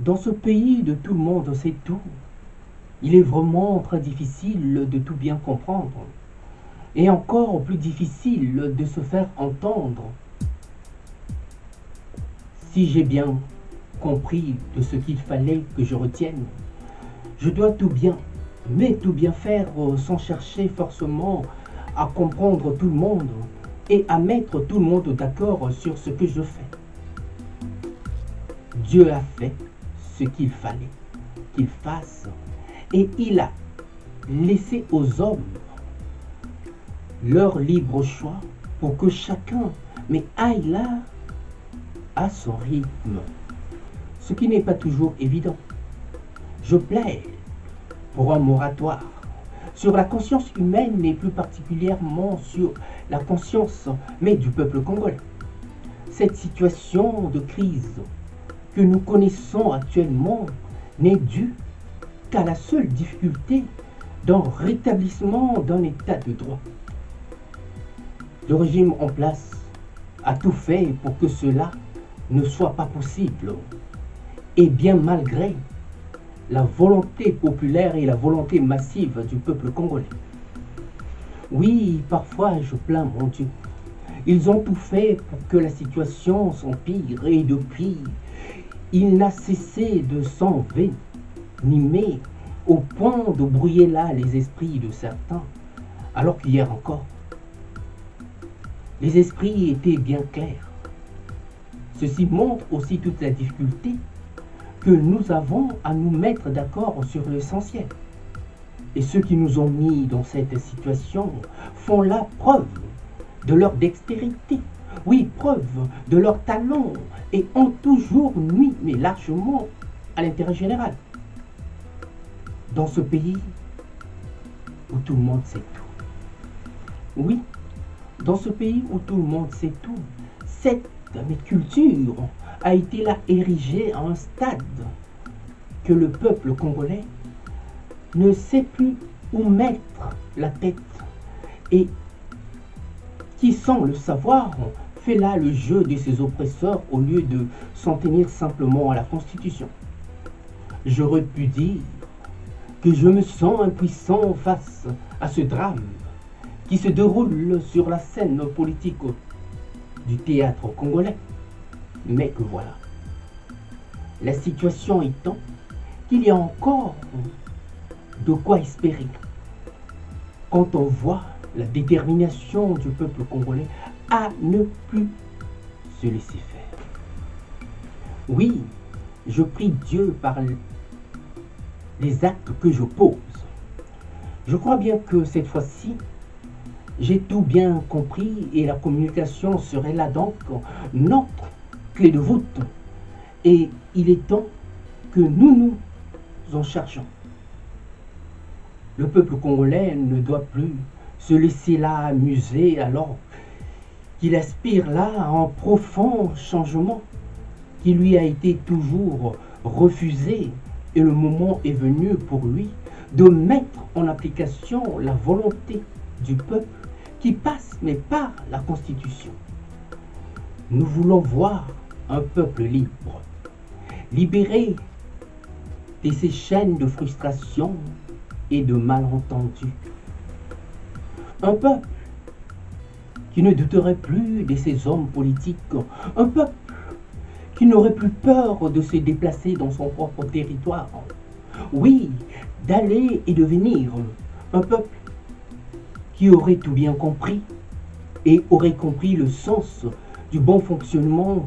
Dans ce pays de tout le monde sait tout, il est vraiment très difficile de tout bien comprendre, et encore plus difficile de se faire entendre. Si j'ai bien compris de ce qu'il fallait que je retienne, je dois tout bien, mais tout bien faire sans chercher forcément à comprendre tout le monde et à mettre tout le monde d'accord sur ce que je fais. Dieu a fait ce qu'il fallait qu'il fasse et il a laissé aux hommes leur libre choix pour que chacun aille là à son rythme, ce qui n'est pas toujours évident. Je plaide pour un moratoire sur la conscience humaine et plus particulièrement sur la conscience du peuple congolais. Cette situation de crise que nous connaissons actuellement n'est due qu'à la seule difficulté d'un rétablissement d'un état de droit. Le régime en place a tout fait pour que cela ne soit pas possible, et bien malgré la volonté populaire et la volonté massive du peuple congolais. Oui, parfois je plains mon Dieu. Ils ont tout fait pour que la situation s'empire et depuis, il n'a cessé de s'envenimer au point de brouiller là les esprits de certains, alors qu'hier encore, les esprits étaient bien clairs. Ceci montre aussi toute la difficulté que nous avons à nous mettre d'accord sur l'essentiel. Et ceux qui nous ont mis dans cette situation font la preuve de leur dextérité, oui, preuve de leur talent et ont toujours nui, mais largement, à l'intérêt général. Dans ce pays où tout le monde sait tout. Oui, dans ce pays où tout le monde sait tout, cette culture a été là érigée à un stade que le peuple congolais ne sait plus où mettre la tête et qui, sans le savoir, fait là le jeu de ses oppresseurs au lieu de s'en tenir simplement à la Constitution. J'aurais pu dire que je me sens impuissant face à ce drame qui se déroule sur la scène politique du théâtre congolais. Mais que voilà, la situation étant qu'il y a encore de quoi espérer quand on voit la détermination du peuple congolais à ne plus se laisser faire. Oui, je prie Dieu par les actes que je pose. Je crois bien que cette fois-ci, j'ai tout bien compris et la communication serait là donc notre clé de voûte. Et il est temps que nous en cherchons. Le peuple congolais ne doit plus se laisser là amuser alors qu'il aspire là à un profond changement qui lui a été toujours refusé et le moment est venu pour lui de mettre en application la volonté du peuple qui passe mais par la Constitution. Nous voulons voir un peuple libre, libéré de ces chaînes de frustration et de malentendus. Un peuple qui ne douterait plus de ses hommes politiques, un peuple qui n'aurait plus peur de se déplacer dans son propre territoire. Oui, d'aller et de venir, un peuple qui aurait tout bien compris et aurait compris le sens du bon fonctionnement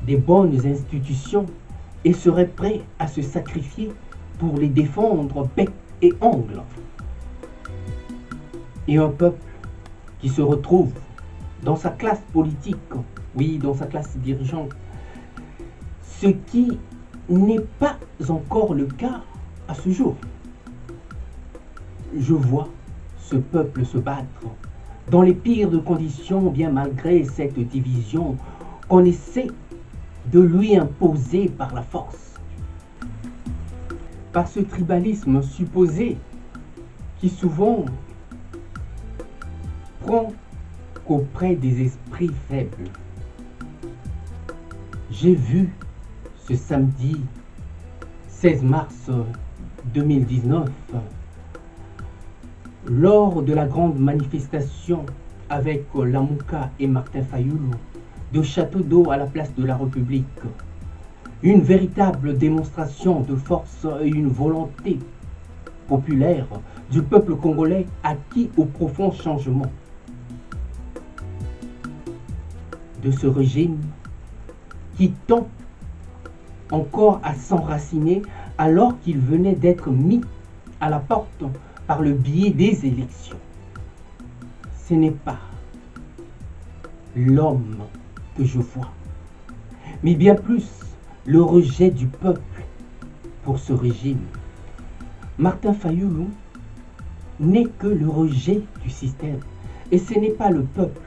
des bonnes institutions et serait prêt à se sacrifier pour les défendre bec et ongle. Et un peuple qui se retrouve dans sa classe politique, oui, dans sa classe dirigeante, ce qui n'est pas encore le cas à ce jour. Je vois ce peuple se battre dans les pires de conditions, bien malgré cette division qu'on essaie de lui imposer par la force. Par ce tribalisme supposé qui souvent prend qu'auprès des esprits faibles. J'ai vu ce samedi 16 mars 2019, lors de la grande manifestation avec Lamouka et Martin Fayoulou de Château d'Eau à la place de la République. Une véritable démonstration de force et une volonté populaire du peuple congolais acquis au profond changement de ce régime qui tend encore à s'enraciner alors qu'il venait d'être mis à la porte par le biais des élections. Ce n'est pas l'homme que je vois, mais bien plus le rejet du peuple pour ce régime. Martin Fayoulou n'est que le rejet du système. Et ce n'est pas le peuple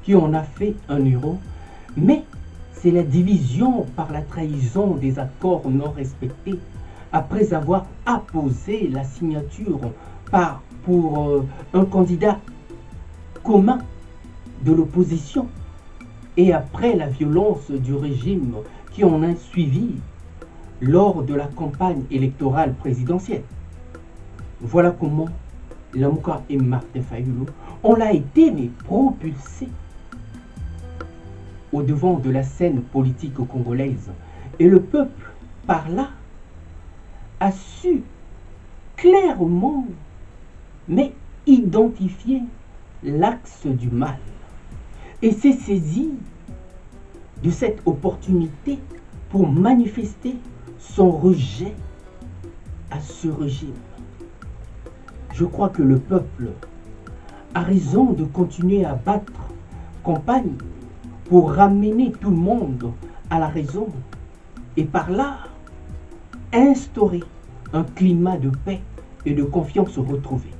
qui en a fait un héros, mais c'est la division par la trahison des accords non respectés après avoir apposé la signature pour un candidat commun de l'opposition et après la violence du régime qui en a suivi lors de la campagne électorale présidentielle. Voilà comment Lamouka et Martin Fayoulou ont été mais propulsés au devant de la scène politique congolaise. Et le peuple, par là, a su clairement, mais identifier l'axe du mal. Et s'est saisi de cette opportunité pour manifester son rejet à ce régime. Je crois que le peuple a raison de continuer à battre campagne pour ramener tout le monde à la raison et par là instaurer un climat de paix et de confiance retrouvée.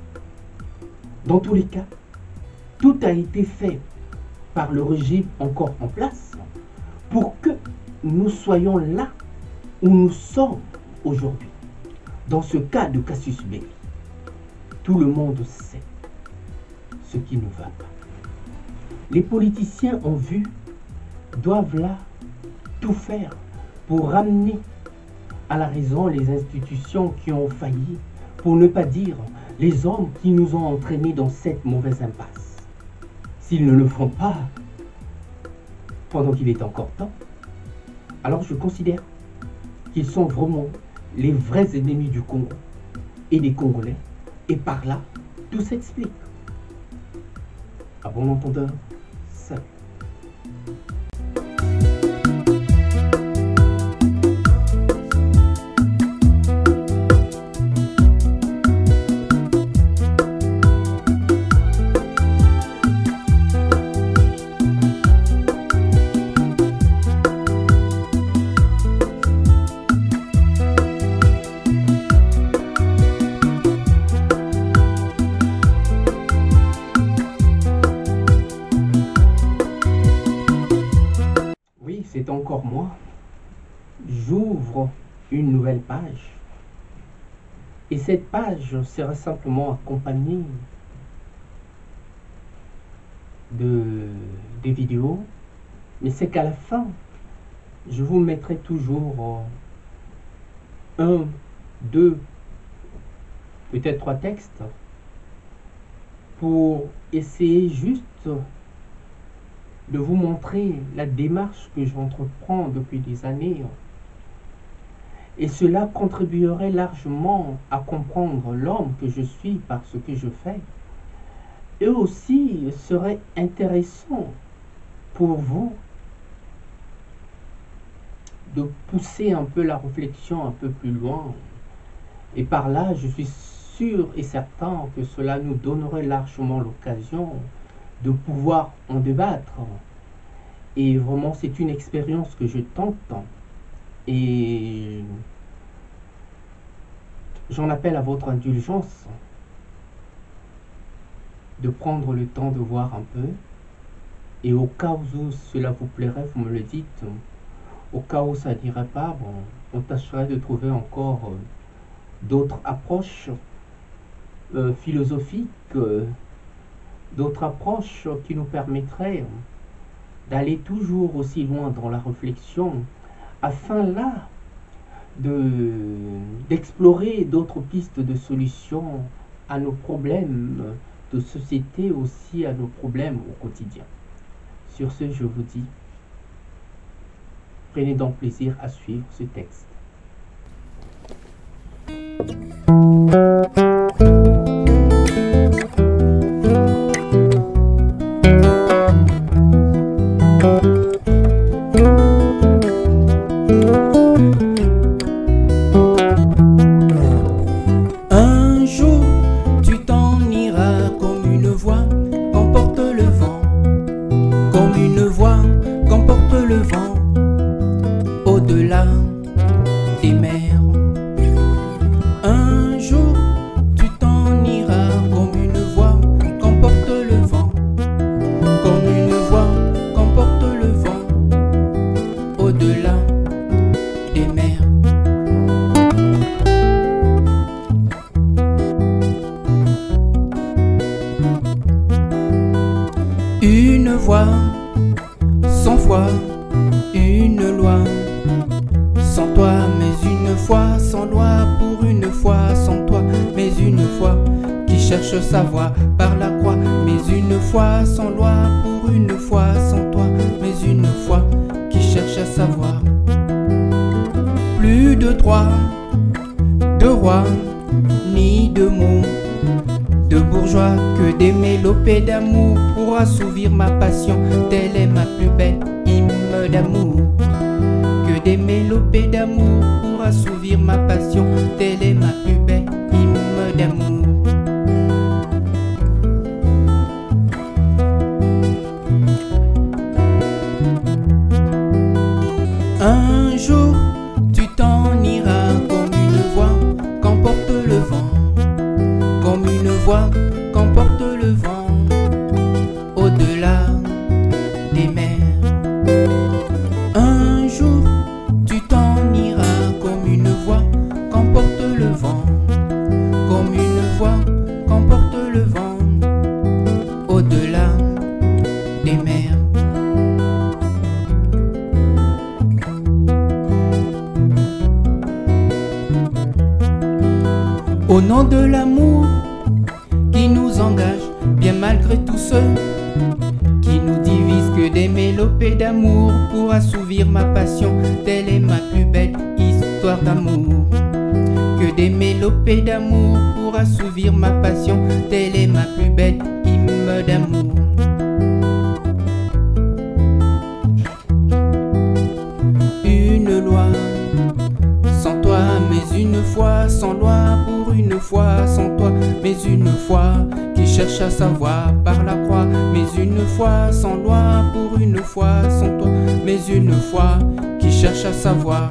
Dans tous les cas, tout a été fait par le régime encore en place pour que nous soyons là où nous sommes aujourd'hui. Dans ce cas de Cassius Belli, tout le monde sait ce qui ne va pas. Les politiciens en vue doivent là tout faire pour ramener à la raison les institutions qui ont failli, pour ne pas dire les hommes qui nous ont entraînés dans cette mauvaise impasse. S'ils ne le font pas pendant qu'il est encore temps, alors je considère qu'ils sont vraiment les vrais ennemis du Congo et des Congolais. Et par là, tout s'explique. À bon entendeur, salut. C'est encore moi. J'ouvre une nouvelle page. Et cette page sera simplement accompagnée des vidéos. Mais c'est qu'à la fin, je vous mettrai toujours un, deux, peut-être 3 textes pour essayer juste de vous montrer la démarche que j'entreprends depuis des années. Et cela contribuerait largement à comprendre l'homme que je suis par ce que je fais. Et aussi serait intéressant pour vous de pousser un peu la réflexion un peu plus loin. Et par là, je suis sûr et certain que cela nous donnerait largement l'occasion de pouvoir en débattre. Et vraiment, c'est une expérience que je tente. Et j'en appelle à votre indulgence de prendre le temps de voir un peu. Et au cas où cela vous plairait, vous me le dites. Au cas où ça n'irait pas, bon, on tâcherait de trouver encore d'autres approches philosophiques, d'autres approches qui nous permettraient d'aller toujours aussi loin dans la réflexion afin là d'explorer d'autres pistes de solutions à nos problèmes de société, aussi à nos problèmes au quotidien. Sur ce, je vous dis, prenez donc plaisir à suivre ce texte. Un jour, tu t'en iras comme une voix qu'emporte le vent, comme une voix qu'emporte le vent, au-delà des mers. Un jour, tu t'en iras comme une voix qu'emporte le vent, comme une voix qu'emporte le vent, au-delà des mers. Une voix, sans foi, une loi, sans toi, mais une foi, sans loi, pour une fois, sans toi, mais une foi, qui cherche sa voie par la croix, mais une foi, sans loi, pour une fois, sans toi, mais une foi, qui cherche à savoir. Plus de droit, de roi, ni de mots, de bourgeois, que des mélopées d'amour pour assouvir ma passion, telle est ma plus belle hymne d'amour. Que des mélopées d'amour pour assouvir ma passion, telle est ma plus belle hymne d'amour. Un jour, tu t'en iras comme une voix qu'emporte le vent, comme une voix qu'emporte le vent, au-delà des mers. Un jour, tu t'en iras comme une voix qu'emporte le vent, comme une voix qu'emporte le vent, au-delà des mers. Au nom de l'amour qui nous engage, bien malgré tous ceux qui nous divisent, que des mélopées d'amour pour assouvir ma passion, telle est ma plus belle histoire d'amour. Que des mélopées d'amour pour assouvir ma passion, telle est ma plus belle hymne d'amour. Une loi, sans toi, mais une foi, sans loi, pour une fois, sans toi, mais une foi, qui cherche à savoir par la croix, mais une foi, sans loi, pour une fois, sans toi, mais une foi, qui cherche à savoir.